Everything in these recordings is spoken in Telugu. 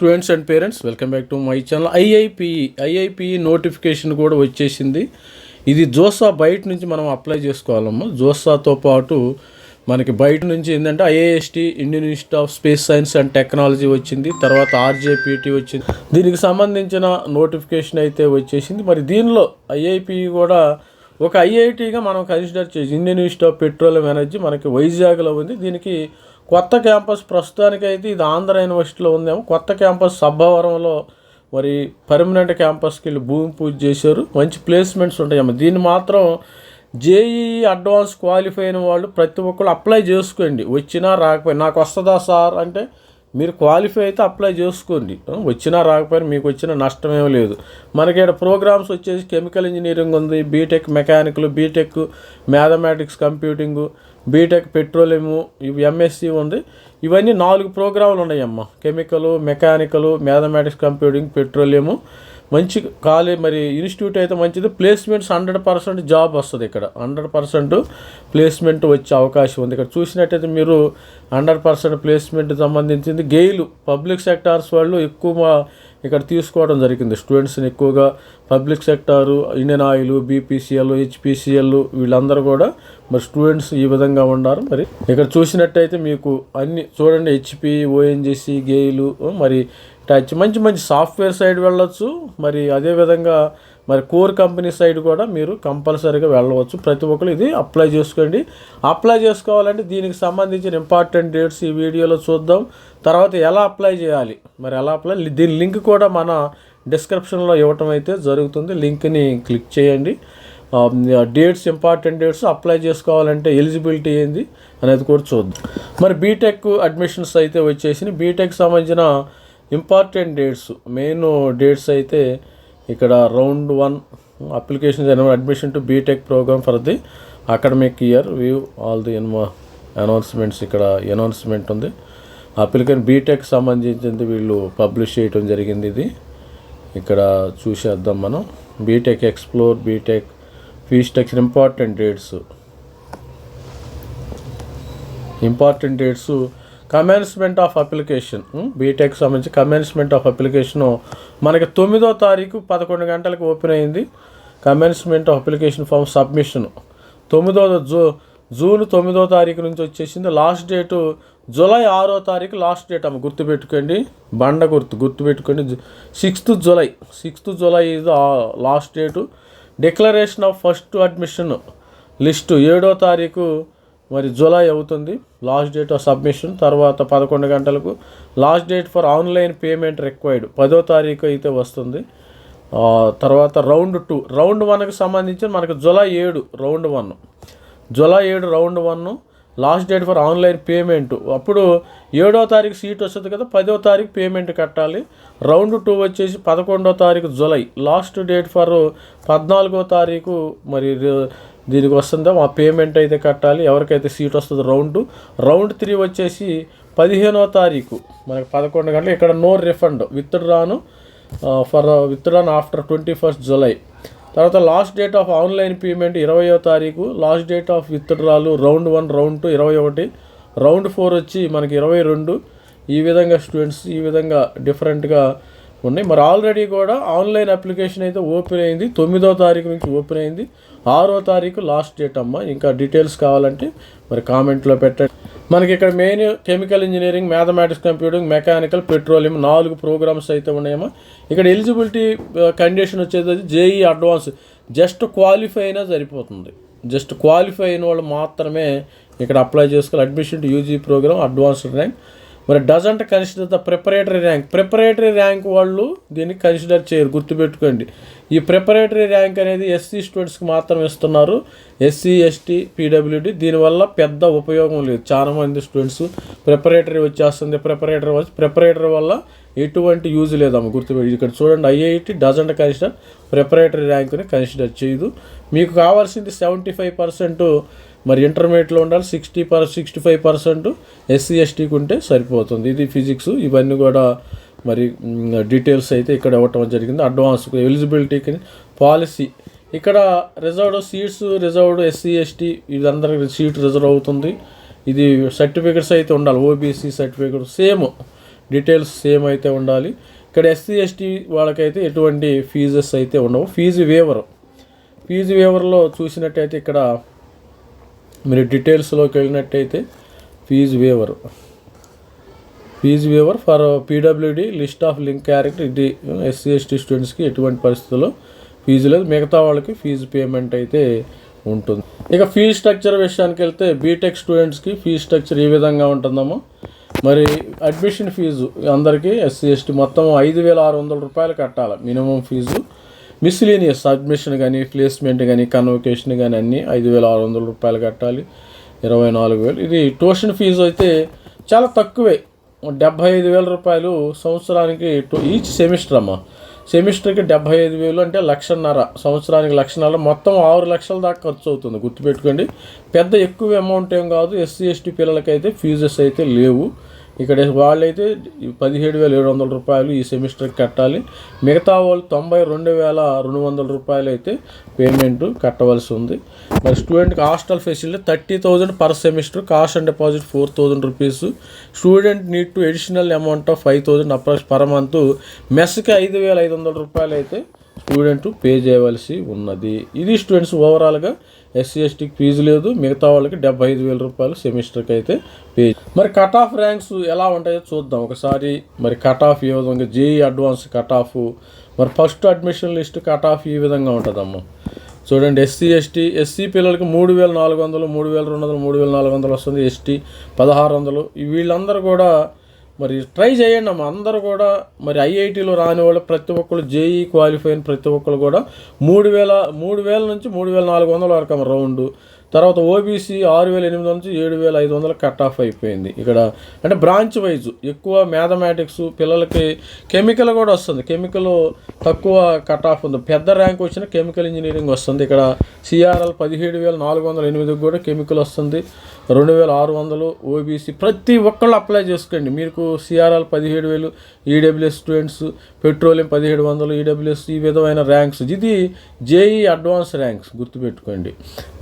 Students and parents, welcome back to my channel. IIPE notification కూడా వచ్చేసింది. ఇది జోసా బయట నుంచి మనం అప్లై చేసుకోవాలమ్మా. జోసాతో పాటు మనకి బయట నుంచి ఏంటంటే IIST, Indian institute of space science and technology వచ్చింది. తర్వాత ఆర్జేపీటీ వచ్చింది. దీనికి సంబంధించిన నోటిఫికేషన్ అయితే వచ్చేసింది. మరి దీనిలో ఐఐపిఈ కూడా ఒక ఐఐటీగా మనం కన్సిడర్ చేసి, Indian institute of petroleum energy మనకి వైజాగ్లో ఉంది. దీనికి కొత్త క్యాంపస్ ప్రస్తుతానికైతే ఇది ఆంధ్ర యూనివర్సిటీలో ఉందేమో. కొత్త క్యాంపస్ సబ్బవరంలో మరి పర్మనెంట్ క్యాంపస్కి వెళ్ళి భూమి పూజ చేశారు. మంచి ప్లేస్మెంట్స్ ఉంటాయమ్మా. దీన్ని మాత్రం జేఈఈ అడ్వాన్స్ క్వాలిఫై అయిన వాళ్ళు ప్రతి ఒక్కళ్ళు అప్లై చేసుకోండి. వచ్చినా రాకపోయినా నాకు వస్తుందా సార్ అంటే మీరు క్వాలిఫై అయితే అప్లై చేసుకోండి. వచ్చినా రాకపోయినా మీకు వచ్చిన నష్టమేం లేదు. మనకి ఇక్కడ ప్రోగ్రామ్స్ వచ్చేసి కెమికల్ ఇంజనీరింగ్ ఉంది, B Tech mechanical, B Tech mathematics computing, B Tech petroleum, ఇవి ఎంఎస్సి ఉంది. ఇవన్నీ 4 ప్రోగ్రాములు ఉన్నాయమ్మా. Chemical, mechanical, mathematics computing, petroleum. మంచి కాలేజ్ మరి ఇన్స్టిట్యూట్ అయితే మంచిది. ప్లేస్మెంట్స్ 100% జాబ్ వస్తుంది. ఇక్కడ 100% ప్లేస్మెంట్ వచ్చే అవకాశం ఉంది. ఇక్కడ చూసినట్టయితే మీరు 100% ప్లేస్మెంట్ సంబంధించింది. గెయిలు పబ్లిక్ సెక్టార్స్ వాళ్ళు ఎక్కువ ఇక్కడ తీసుకోవడం జరిగింది. స్టూడెంట్స్ని ఎక్కువగా public sector, Indian oil, BPCL, HPCL వీళ్ళందరూ కూడా మరి స్టూడెంట్స్ ఈ విధంగా ఉన్నారు. మరి ఇక్కడ చూసినట్టయితే మీకు అన్ని చూడండి, హెచ్పి, ఓఎన్జీసీ, గెయిలు, మరి టచ్ మంచి సాఫ్ట్వేర్ సైడ్ వెళ్ళొచ్చు. మరి అదేవిధంగా మరి కోర్ కంపెనీ సైడ్ కూడా మీరు కంపల్సరీగా వెళ్ళవచ్చు. ప్రతి ఒక్కరు ఇది అప్లై చేసుకోండి. అప్లై చేసుకోవాలంటే దీనికి సంబంధించిన ఇంపార్టెంట్ డేట్స్ ఈ వీడియోలో చూద్దాం. తర్వాత ఎలా అప్లై చేయాలి, మరి ఎలా అప్లై, దీని లింక్ కూడా మన డిస్క్రిప్షన్లో ఇవ్వటం అయితే జరుగుతుంది. లింక్ని క్లిక్ చేయండి. డేట్స్, ఇంపార్టెంట్ డేట్స్, అప్లై చేసుకోవాలంటే ఎలిజిబిలిటీ ఏంది అనేది కూడా చూద్దాం. మరి బీటెక్ అడ్మిషన్స్ అయితే వచ్చేసి బీటెక్ సంబంధించిన ఇంపార్టెంట్ డేట్స్, మెయిన్ డేట్స్ అయితే ఇక్కడ round 1 application admission to BTech program for the academic year view all the announcements. ఇక్కడ అనౌన్స్మెంట్ ఉంది. అప్లికెంట్ బీటెక్ సంబంధించింది వీళ్ళు పబ్లిష్ చేయడం జరిగింది. ఇది ఇక్కడ చూసేద్దాం మనం. BTech explore, BTech fees structure, important dates commencement of application. BTech సంబంధించి కమెన్స్మెంట్ ఆఫ్ అప్లికేషను మనకి 9వ తారీఖు 11 గంటలకు ఓపెన్ అయింది. Commencement of application form submission June 9వ తారీఖు నుంచి వచ్చేసింది. లాస్ట్ డేటు జూలై 6వ తారీఖు లాస్ట్ డేట్ అమ్మ. గుర్తుపెట్టుకోండి, బండ గుర్తుపెట్టుకోండి. 6th జూలై ఇది last date. Declaration of first admission list 7వ తారీఖు మరి జూలై అవుతుంది లాస్ట్ డేట్ ఆఫ్ సబ్మిషన్. తర్వాత 11 గంటలకు last date for online payment required 10వ తారీఖు అయితే వస్తుంది. తర్వాత రౌండ్ 1కి సంబంధించి మనకు July 7 round 1 last date for online payment. అప్పుడు 7వ తారీఖు సీట్ వస్తుంది కదా, 10వ తారీఖు పేమెంట్ కట్టాలి. రౌండ్ 2 వచ్చేసి 11వ తారీఖు జూలై. లాస్ట్ డేట్ ఫర్ 14వ తారీఖు మరి దీనికి వస్తుందో ఆ పేమెంట్ అయితే కట్టాలి ఎవరికైతే సీట్ వస్తుందో. రౌండ్ 3 వచ్చేసి 15వ తారీఖు మనకి 11 గంటలు. ఇక్కడ no refund, withdrawn after 21st July. తర్వాత last date of online payment 20వ తారీఖు. Last date of withdrawal round 1, round 2 21, round 4 వచ్చి మనకి 22. ఈ విధంగా స్టూడెంట్స్ ఈ విధంగా డిఫరెంట్గా ఉన్నాయి. మరి ఆల్రెడీ కూడా ఆన్లైన్ అప్లికేషన్ అయితే ఓపెన్ అయింది. 9వ తారీఖు నుంచి ఓపెన్ అయింది. 6వ తారీఖు లాస్ట్ డేట్ అమ్మ. ఇంకా డీటెయిల్స్ కావాలంటే మరి కామెంట్లో పెట్టండి. మనకి ఇక్కడ main chemical engineering, mathematics computing, mechanical, petroleum 4 programs అయితే ఉన్నాయమ్మా. ఇక్కడ ఎలిజిబిలిటీ కండిషన్ వచ్చేది జేఈ అడ్వాన్స్. జస్ట్ క్వాలిఫై అయినా సరిపోతుంది. జస్ట్ క్వాలిఫై అయిన వాళ్ళు మాత్రమే ఇక్కడ అప్లై చేసుకోవాలి. Admission to UG program advanced rank. మరి doesn't consider the preparatory rank వాళ్ళు దీన్ని కన్సిడర్ చేయరు. గుర్తుపెట్టుకోండి, ఈ ప్రిపరేటరీ ర్యాంక్ అనేది ఎస్సీ స్టూడెంట్స్కి మాత్రం ఇస్తున్నారు. ఎస్సీ, ఎస్టీ, పీడబ్ల్యూడీ దీనివల్ల పెద్ద ఉపయోగం లేదు. చాలామంది స్టూడెంట్స్ ప్రిపరేటరీ వచ్చేస్తుంది, ప్రిపరేటరీ వల్ల ఎటువంటి యూజ్ లేదమ్మ. గుర్తుపెట్టి ఇక్కడ చూడండి, ఐఐటి డజంట్ కన్సిడర్ ప్రిపరేటరీ ర్యాంక్ని కన్సిడర్ చేయదు. మీకు కావాల్సింది 75% మరి ఇంటర్మీడియట్లో ఉండాలి. 65% ఎస్సీ, ఎస్టీకి ఉంటే సరిపోతుంది. ఇది ఫిజిక్స్. ఇవన్నీ కూడా మరి డీటెయిల్స్ అయితే ఇక్కడ ఇవ్వటం జరిగింది. అడ్వాన్స్ ఎలిజిబిలిటీకి పాలసీ ఇక్కడ రిజర్వ్డ్ ఎస్సీ, ఎస్టీ ఇదందరికి సీట్ రిజర్వ్ అవుతుంది. ఇది సర్టిఫికెట్స్ అయితే ఉండాలి. OBC certificate same details same అయితే ఉండాలి. ఇక్కడ ఎస్సీ ఎస్టీ వాళ్ళకైతే ఎటువంటి ఫీజెస్ అయితే ఉండవు. ఫీజు వేవర్లో చూసినట్టయితే ఇక్కడ మీరు డీటెయిల్స్లోకి వెళ్ళినట్టయితే ఫీజు వేవర్ ఫర్ పీడబ్ల్యూడి లిస్ట్ ఆఫ్ లింక్ క్యారెక్టర్, ఇది ఎస్సీ ఎస్టీ స్టూడెంట్స్కి ఎటువంటి పరిస్థితుల్లో ఫీజు లేదు, మిగతా వాళ్ళకి ఫీజు పేమెంట్ అయితే ఉంటుంది. ఇక ఫీజు స్ట్రక్చర్ విషయానికి వెళ్తే బీటెక్ స్టూడెంట్స్కి ఫీజు స్ట్రక్చర్ ఈ విధంగా ఉంటుందమ్మా. మరి అడ్మిషన్ ఫీజు అందరికీ ఎస్సీ ఎస్టీ మొత్తం 5,600 రూపాయలు కట్టాలి మినిమం ఫీజు. మిస్లీనియస్ అడ్మిషన్ కానీ, ప్లేస్మెంట్ కానీ, కన్వకేషన్ కానీ అన్నీ 5,600 రూపాయలు కట్టాలి, 24,000. ఇది ట్యూషన్ ఫీజు అయితే చాలా తక్కువే, 75,000 రూపాయలు సంవత్సరానికి ఈచ్ సెమిస్టర్ అమ్మ. సెమిస్టర్కి 75,000 అంటే 1,50,000, సంవత్సరానికి 1,50,000, మొత్తం 6 లక్షల దాకా ఖర్చు అవుతుంది. గుర్తుపెట్టుకోండి, పెద్ద ఎక్కువ అమౌంట్ ఏం కాదు. ఎస్సీ ఎస్టీ పిల్లలకైతే ఫీజెస్ అయితే లేవు. ఇక్కడ వాళ్ళైతే 17,700 రూపాయలు ఈ సెమిస్టర్కి కట్టాలి. మిగతా వాళ్ళు 92,200 రూపాయలు అయితే పేమెంట్ కట్టవలసి ఉంది. మరి స్టూడెంట్కి hostel facility 30,000 per semester, cost and deposit 4,000 rupees. Student need to additional amount of 5,000 approx per month. మెస్కి 5,500 రూపాయలు అయితే స్టూడెంట్ పే చేయవలసి ఉన్నది. ఇది స్టూడెంట్స్ ఓవరాల్గా ఎస్సీ ఎస్టీకి ఫీజు లేదు, మిగతా వాళ్ళకి 75,000 రూపాయలు సెమిస్టర్కి అయితే పే. మరి కట్ ఆఫ్ ర్యాంక్స్ ఎలా ఉంటాయో చూద్దాం ఒకసారి. మరి కట్ ఆఫ్ ఏ విధంగా, జేఈ అడ్వాన్స్ కట్ ఆఫ్, మరి first admission list cut off ఈ విధంగా ఉంటుందమ్మా. చూడండి, ఎస్సీ పిల్లలకి 3,400, 3,200, 3,400 వస్తుంది. ఎస్టీ 1,600. వీళ్ళందరూ కూడా మరి ట్రై చేయండి అమ్మ. అందరూ కూడా మరి ఐఐటీలో రాని వాళ్ళు ప్రతి ఒక్కరు, జేఈ క్వాలిఫై అయిన ప్రతి ఒక్కరు కూడా 3,000 నుంచి 3,400 వరకు అమ్మ రౌండ్. తర్వాత ఓబీసీ 6,800 నుంచి 7,500 కట్ ఆఫ్ అయిపోయింది. ఇక్కడ అంటే బ్రాంచ్ వైజ్ ఎక్కువ మ్యాథమెటిక్స్ పిల్లలకి, కెమికల్ కూడా వస్తుంది. కెమికల్ తక్కువ కట్ ఆఫ్ ఉంది, పెద్ద ర్యాంక్ వచ్చిన కెమికల్ ఇంజనీరింగ్ వస్తుంది. ఇక్కడ సిఆర్ఎల్ 17,408 కూడా కెమికల్ వస్తుంది. 2,600 ఓబీసీ. ప్రతి ఒక్కళ్ళు అప్లై చేసుకోండి. మీకు CRL 17,000, EWS students, petroleum 1,700, EWS ఈ విధమైన ర్యాంక్స్. ఇది జేఈ అడ్వాన్స్ ర్యాంక్స్ గుర్తుపెట్టుకోండి.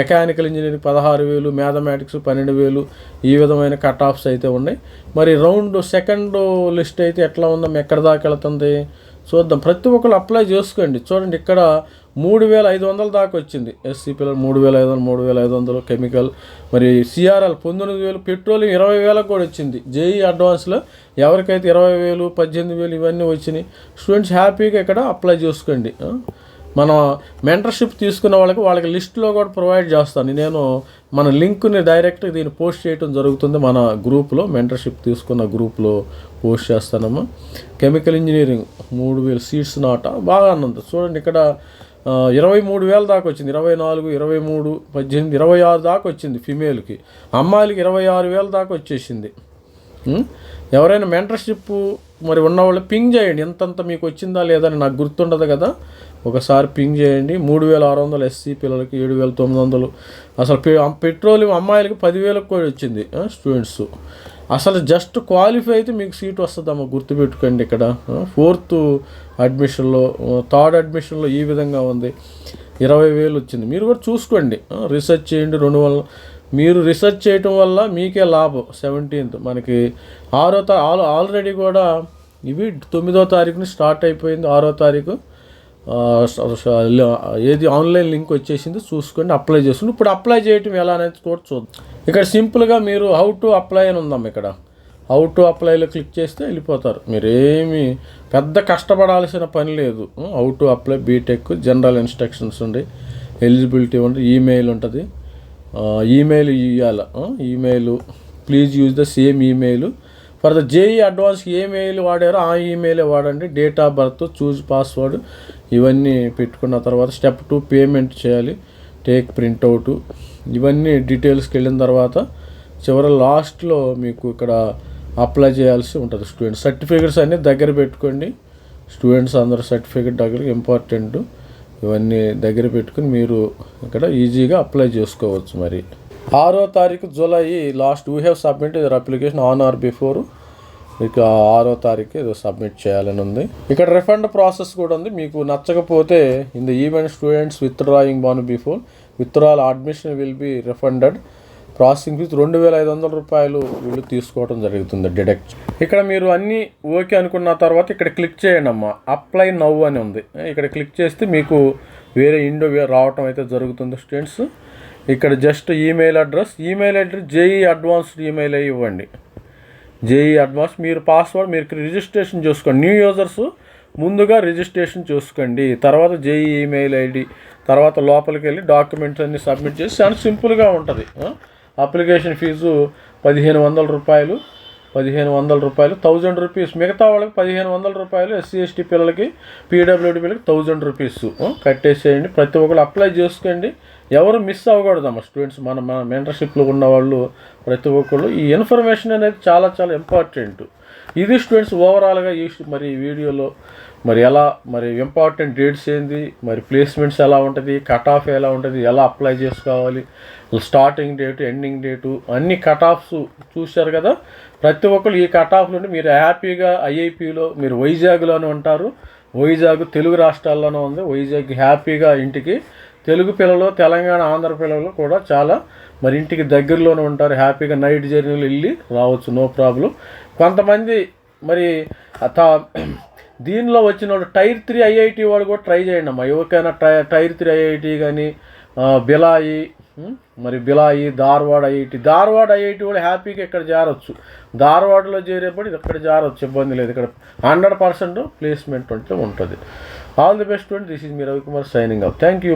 మెకానికల్ ఇంజనీరింగ్ 16,000, మ్యాథమెటిక్స్ 12,000 ఈ విధమైన కట్ ఆఫ్స్ అయితే ఉన్నాయి. మరి రౌండ్ సెకండ్ లిస్ట్ అయితే ఎట్లా ఉందో, ఎక్కడ దాకా వెళ్తుంది చూద్దాం. ప్రతి ఒక్కరు అప్లై చేసుకోండి. చూడండి, ఇక్కడ 3,500 దాకా వచ్చింది ఎస్సీ పిల్లలు, 3,500, 3,500 కెమికల్. మరి సిఆర్ఎల్ 19,000, పెట్రోలియం 20,000 కూడా వచ్చింది. జేఈ అడ్వాన్స్లో ఎవరికైతే 20,000, 18,000 ఇవన్నీ వచ్చినాయి. స్టూడెంట్స్ హ్యాపీగా ఇక్కడ అప్లై చేసుకోండి. మన మెంటర్షిప్ తీసుకున్న వాళ్ళకి లిస్ట్లో కూడా ప్రొవైడ్ చేస్తాను నేను. మన లింక్ని డైరెక్ట్గా దీన్ని పోస్ట్ చేయడం జరుగుతుంది మన గ్రూప్లో, మెంటర్షిప్ తీసుకున్న గ్రూప్లో పోస్ట్ చేస్తానమ్మా. కెమికల్ ఇంజనీరింగ్ 3,000 సీట్స్ నాట బాగా అన్నది. చూడండి, ఇక్కడ 23,000 దాకా వచ్చింది. 24, 23, 18, 26 దాకా వచ్చింది ఫిమేల్కి. అమ్మాయిలకి 26,000 దాకా వచ్చేసింది. ఎవరైనా మెంటర్షిప్ మరి ఉన్నవాళ్ళు పింగ్ చేయండి, ఎంతంత మీకు వచ్చిందా లేదా అని. నాకు గుర్తుండదు కదా, ఒకసారి పింగ్ చేయండి. 3,600 ఎస్సీ పిల్లలకి, 7,900. అసలు పెట్రోలియం అమ్మాయిలకి 10,000 కూడా వచ్చింది స్టూడెంట్స్. అసలు జస్ట్ క్వాలిఫై అయితే మీకు సీట్ వస్తుందమ్మా, గుర్తుపెట్టుకోండి. ఇక్కడ 4th అడ్మిషన్లో, 3rd అడ్మిషన్లో ఈ విధంగా ఉంది, 20,000 వచ్చింది. మీరు కూడా చూసుకోండి, రీసెర్చ్ చేయండి. 200 మీరు రీసెర్చ్ చేయటం వల్ల మీకే లాభం. 17th మనకి 6వ ఆల్రెడీ కూడా ఇవి 9వ తారీఖుని స్టార్ట్ అయిపోయింది. 6వ తారీఖు ఏది ఆన్లైన్ లింక్ వచ్చేసింది, చూసుకోండి, అప్లై చేసుకోండి. ఇప్పుడు అప్లై చేయటం ఎలా అనేది కూడా చూద్దాం. ఇక్కడ సింపుల్గా మీరు హౌ టు అప్లై అని ఉందాం. ఇక్కడ హౌ టు అప్లైలో క్లిక్ చేస్తే వెళ్ళిపోతారు. మీరేమి పెద్ద కష్టపడాల్సిన పని లేదు. How to apply BTech general instructions ఉండి, ఎలిజిబిలిటీ ఉండి, ఈమెయిల్ ఉంటుంది. ఈమెయిల్ ఇవ్వాలి. Email please use the same email for the JEE advance. ఏ మెయిల్ వాడారో ఆ ఈమెయిలే వాడండి. Date of birth, choose password ఇవన్నీ పెట్టుకున్న తర్వాత స్టెప్ 2 పేమెంట్ చేయాలి. టేక్ ప్రింట్అవుట్ ఇవన్నీ డీటెయిల్స్కి వెళ్ళిన తర్వాత చివరి లాస్ట్లో మీకు ఇక్కడ అప్లై చేయాల్సి ఉంటుంది. స్టూడెంట్స్ సర్టిఫికెట్స్ అన్నీ దగ్గర పెట్టుకోండి. స్టూడెంట్స్ అందరూ సర్టిఫికెట్ దగ్గర ఇంపార్టెంట్. ఇవన్నీ దగ్గర పెట్టుకుని మీరు ఇక్కడ ఈజీగా అప్లై చేసుకోవచ్చు. మరి 6వ తారీఖు July last we have submit your application on are before. ఇక 6వ తారీఖు ఏదో సబ్మిట్ చేయాలని ఉంది. ఇక్కడ రిఫండ్ ప్రాసెస్ కూడా ఉంది. మీకు నచ్చకపోతే in the event students withdrawing ban before withdrawal admission will be refunded processing fee 2,500 రూపాయలు వీళ్ళు తీసుకోవడం జరుగుతుంది డిడక్ట్. ఇక్కడ మీరు అన్నీ ఓకే అనుకున్న తర్వాత ఇక్కడ క్లిక్ చేయండి అమ్మా. అప్లై నౌ అని ఉంది. ఇక్కడ క్లిక్ చేస్తే మీకు వేరే రావటం అయితే జరుగుతుంది స్టూడెంట్స్. ఇక్కడ just email address JEE advanced email అయ్యి ఇవ్వండి. జేఈ అడ్వాన్స్ మీరు పాస్వర్డ్ మీరు రిజిస్ట్రేషన్ చేసుకోండి. న్యూ యూజర్స్ ముందుగా రిజిస్ట్రేషన్ చేసుకోండి, తర్వాత జేఈ ఈమెయిల్ ఐడి, తర్వాత లోపలికి వెళ్ళి డాక్యుమెంట్స్ అన్నీ సబ్మిట్ చేసి చాలా సింపుల్గా ఉంటుంది. అప్లికేషన్ ఫీజు 1,500 రూపాయలు, 1,000 రూపీస్. మిగతా వాళ్ళకి 1,500 రూపాయలు. ఎస్సీ ఎస్టీ పిల్లలకి, పీడబ్ల్యూడీ పిల్లలకి 1,000 రూపీస్ కట్టేసేయండి. ప్రతి ఒక్కరు అప్లై చేసుకోండి, ఎవరు మిస్ అవ్వకూడదమ్మా స్టూడెంట్స్. మన మెంటర్షిప్లో ఉన్న వాళ్ళు ప్రతి ఒక్కళ్ళు ఈ ఇన్ఫర్మేషన్ అనేది చాలా చాలా ఇంపార్టెంట్. ఇది స్టూడెంట్స్ ఓవరాల్గా మరి ఈ వీడియోలో మరి ఎలా మరి ఇంపార్టెంట్ డేట్స్ ఏంది, మరి ప్లేస్మెంట్స్ ఎలా ఉంటుంది, కట్ ఆఫ్ ఎలా ఉంటుంది, ఎలా అప్లై చేసుకోవాలి, స్టార్టింగ్ డేటు, ఎండింగ్ డేటు, అన్ని కట్ ఆఫ్స్ చూశారు కదా. ప్రతి ఒక్కరు ఈ కట్ ఆఫ్ నుండి మీరు హ్యాపీగా ఐఐపిలో మీరు వైజాగ్లోనే ఉంటారు. వైజాగ్ తెలుగు రాష్ట్రాల్లోనే ఉంది. వైజాగ్ హ్యాపీగా ఇంటికి తెలుగు పిల్లలు, తెలంగాణ, ఆంధ్ర పిల్లలు కూడా చాలా మరి ఇంటికి దగ్గరలోనే ఉంటారు. హ్యాపీగా నైట్ జర్నీలు వెళ్ళి రావచ్చు, నో ప్రాబ్లం. కొంతమంది మరి దీనిలో వచ్చిన వాళ్ళు టైర్ 3 ఐఐటి వాడు కూడా ట్రై చేయండి అమ్మా. ఎవరికైనా టైర్ 3 ఐఐటి కానీ, బిలాయి, ధార్వాడ్ ఐఐటి కూడా హ్యాపీగా ఇక్కడ చేరవచ్చు. ధార్వాడ్లో చేరేపడి ఇక్కడ చేరవచ్చు, ఇబ్బంది లేదు. ఇక్కడ 100% ప్లేస్మెంట్ అంటే ఉంటుంది. All the best. This is me Ravikumar signing off. Thank you.